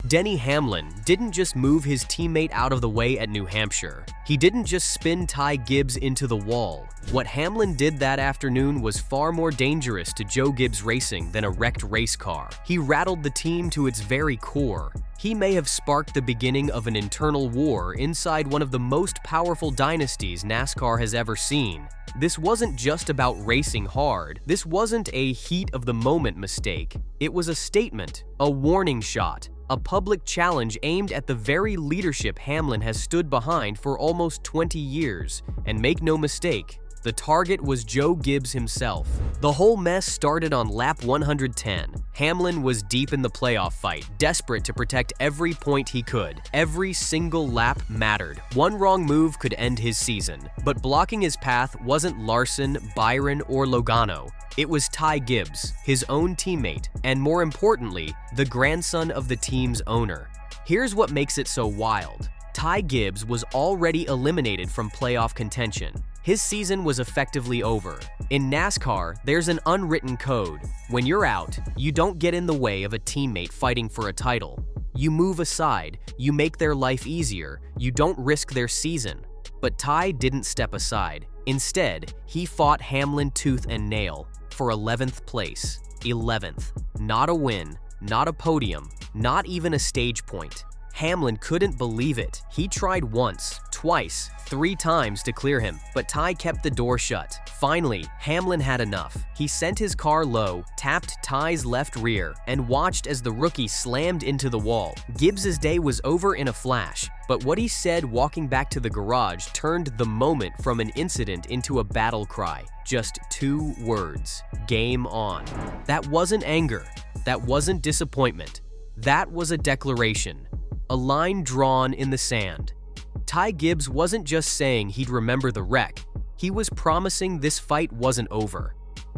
Denny Hamlin didn't just move his teammate out of the way at New Hampshire. He didn't just spin Ty Gibbs into the wall. What Hamlin did that afternoon was far more dangerous to Joe Gibbs Racing than a wrecked race car. He rattled the team to its very core. He may have sparked the beginning of an internal war inside one of the most powerful dynasties NASCAR has ever seen. This wasn't just about racing hard. This wasn't a heat-of-the-moment mistake. It was a statement, a warning shot, a public challenge aimed at the very leadership Hamlin has stood behind for almost 20 years. And make no mistake, the target was Joe Gibbs himself. The whole mess started on lap 110. Hamlin was deep in the playoff fight, desperate to protect every point he could. Every single lap mattered. One wrong move could end his season. But blocking his path wasn't Larson, Byron, or Logano. It was Ty Gibbs, his own teammate, and more importantly, the grandson of the team's owner. Here's what makes it so wild. Ty Gibbs was already eliminated from playoff contention. His season was effectively over. In NASCAR, there's an unwritten code. When you're out, you don't get in the way of a teammate fighting for a title. You move aside, you make their life easier, you don't risk their season. But Ty didn't step aside. Instead, he fought Hamlin tooth and nail for 11th place. 11th. Not a win, not a podium, not even a stage point. Hamlin couldn't believe it. He tried once, twice, 3 times to clear him, but Ty kept the door shut. Finally, Hamlin had enough. He sent his car low, tapped Ty's left rear, and watched as the rookie slammed into the wall. Gibbs's day was over in a flash, but what he said walking back to the garage turned the moment from an incident into a battle cry. Just 2 words: game on. That wasn't anger. That wasn't disappointment. That was a declaration. A line drawn in the sand. Ty Gibbs wasn't just saying he'd remember the wreck. He was promising this fight wasn't over.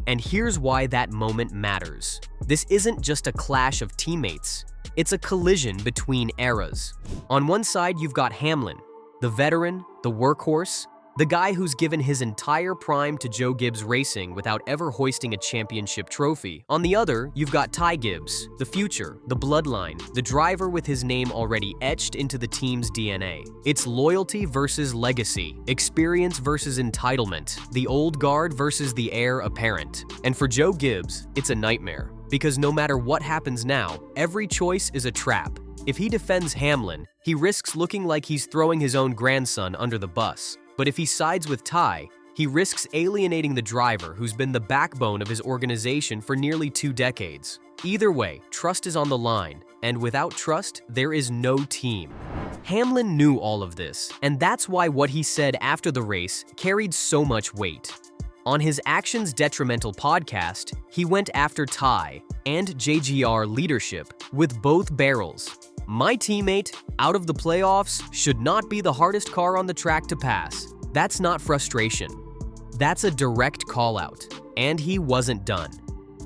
And here's why that moment matters. This isn't just a clash of teammates. It's a collision between eras. On one side, you've got Hamlin, the veteran, the workhorse, the guy who's given his entire prime to Joe Gibbs Racing without ever hoisting a championship trophy. On the other, you've got Ty Gibbs, the future, the bloodline, the driver with his name already etched into the team's DNA. It's loyalty versus legacy, experience versus entitlement, the old guard versus the heir apparent. And for Joe Gibbs, it's a nightmare, because no matter what happens now, every choice is a trap. If he defends Hamlin, he risks looking like he's throwing his own grandson under the bus. But if he sides with Ty, he risks alienating the driver who's been the backbone of his organization for nearly 2 decades. Either way, trust is on the line, and without trust, there is no team. Hamlin knew all of this, and that's why what he said after the race carried so much weight. On his Actions Detrimental podcast, he went after Ty and JGR leadership with both barrels. My teammate, out of the playoffs, should not be the hardest car on the track to pass. That's not frustration. That's a direct call-out. And he wasn't done.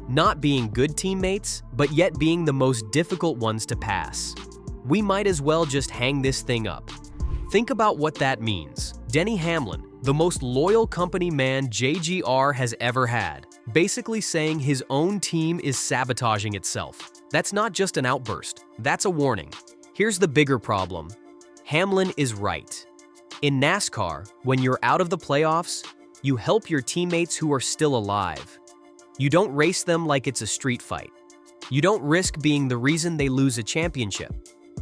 Not being good teammates, but yet being the most difficult ones to pass. We might as well just hang this thing up. Think about what that means. Denny Hamlin, the most loyal company man JGR has ever had, basically saying his own team is sabotaging itself. That's not just an outburst, that's a warning. Here's the bigger problem. Hamlin is right. In NASCAR, when you're out of the playoffs, you help your teammates who are still alive. You don't race them like it's a street fight. You don't risk being the reason they lose a championship.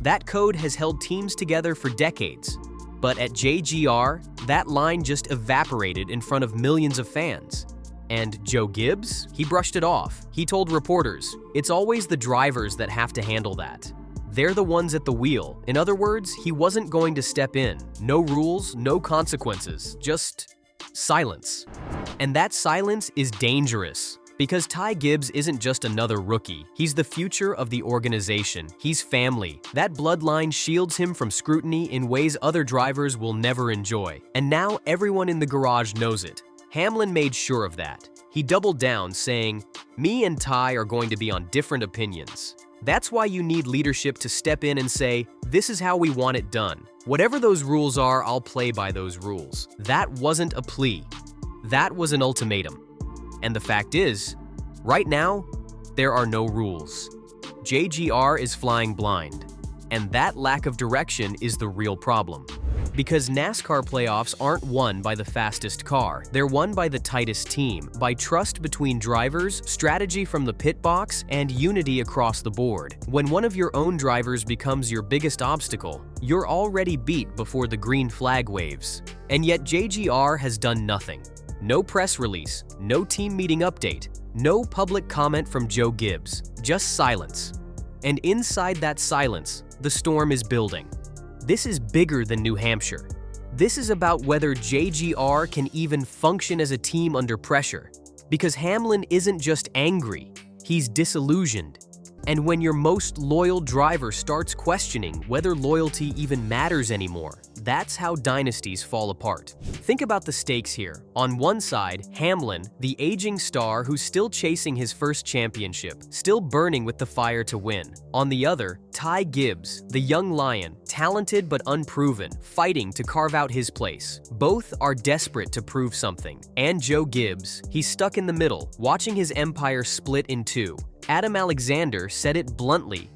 That code has held teams together for decades. But at JGR, that line just evaporated in front of millions of fans. And Joe Gibbs? He brushed it off. He told reporters, it's always the drivers that have to handle that. They're the ones at the wheel. In other words, he wasn't going to step in. No rules, no consequences, just silence. And that silence is dangerous. Because Ty Gibbs isn't just another rookie. He's the future of the organization. He's family. That bloodline shields him from scrutiny in ways other drivers will never enjoy. And now everyone in the garage knows it. Hamlin made sure of that. He doubled down, saying, "Me and Ty are going to be on different opinions." That's why you need leadership to step in and say, "This is how we want it done. Whatever those rules are, I'll play by those rules." That wasn't a plea. That was an ultimatum. And the fact is, right now, there are no rules. JGR is flying blind. And that lack of direction is the real problem. Because NASCAR playoffs aren't won by the fastest car, they're won by the tightest team, by trust between drivers, strategy from the pit box, and unity across the board. When one of your own drivers becomes your biggest obstacle, you're already beat before the green flag waves. And yet JGR has done nothing. No press release, no team meeting update, no public comment from Joe Gibbs, just silence. And inside that silence, the storm is building. This is bigger than New Hampshire. This is about whether JGR can even function as a team under pressure. Because Hamlin isn't just angry, he's disillusioned. And when your most loyal driver starts questioning whether loyalty even matters anymore, that's how dynasties fall apart. Think about the stakes here. On one side, Hamlin, the aging star who's still chasing his first championship, still burning with the fire to win. On the other, Ty Gibbs, the young lion, talented but unproven, fighting to carve out his place. Both are desperate to prove something. And Joe Gibbs, he's stuck in the middle, watching his empire split in two. Adam Alexander said it bluntly.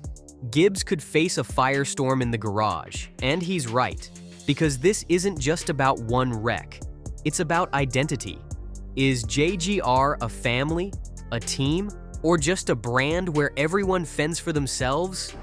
Gibbs could face a firestorm in the garage, and he's right. Because this isn't just about one wreck, it's about identity. Is JGR a family, a team, or just a brand where everyone fends for themselves?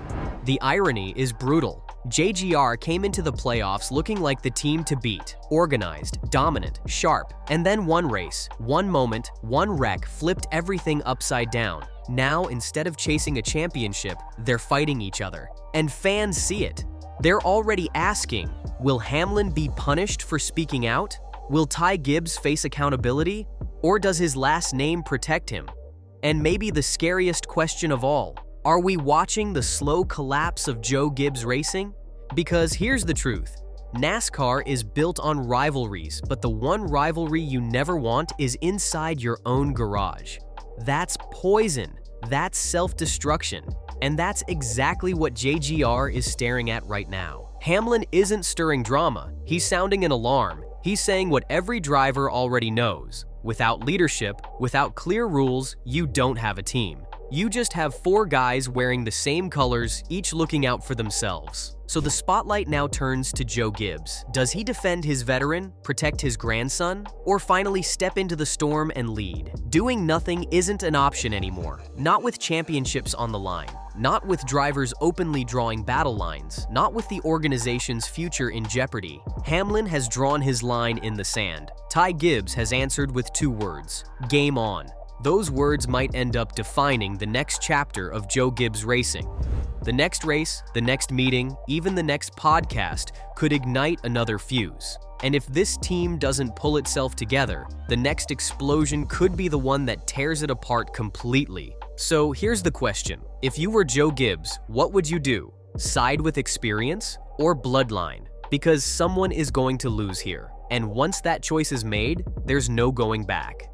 The irony is brutal. JGR came into the playoffs looking like the team to beat, organized, dominant, sharp, and then one race, one moment, one wreck flipped everything upside down. Now, instead of chasing a championship, they're fighting each other. And fans see it. They're already asking, will Hamlin be punished for speaking out? Will Ty Gibbs face accountability? Or does his last name protect him? And maybe the scariest question of all, are we watching the slow collapse of Joe Gibbs Racing? Because here's the truth. NASCAR is built on rivalries, but the one rivalry you never want is inside your own garage. That's poison. That's self-destruction. And that's exactly what JGR is staring at right now. Hamlin isn't stirring drama. He's sounding an alarm. He's saying what every driver already knows. Without leadership, without clear rules, you don't have a team. You just have four guys wearing the same colors, each looking out for themselves. So the spotlight now turns to Joe Gibbs. Does he defend his veteran, protect his grandson, or finally step into the storm and lead? Doing nothing isn't an option anymore. Not with championships on the line. Not with drivers openly drawing battle lines. Not with the organization's future in jeopardy. Hamlin has drawn his line in the sand. Ty Gibbs has answered with two words: game on. Those words might end up defining the next chapter of Joe Gibbs Racing. The next race, the next meeting, even the next podcast could ignite another fuse. And if this team doesn't pull itself together, the next explosion could be the one that tears it apart completely. So here's the question. If you were Joe Gibbs, what would you do? Side with experience or bloodline? Because someone is going to lose here. And once that choice is made, there's no going back.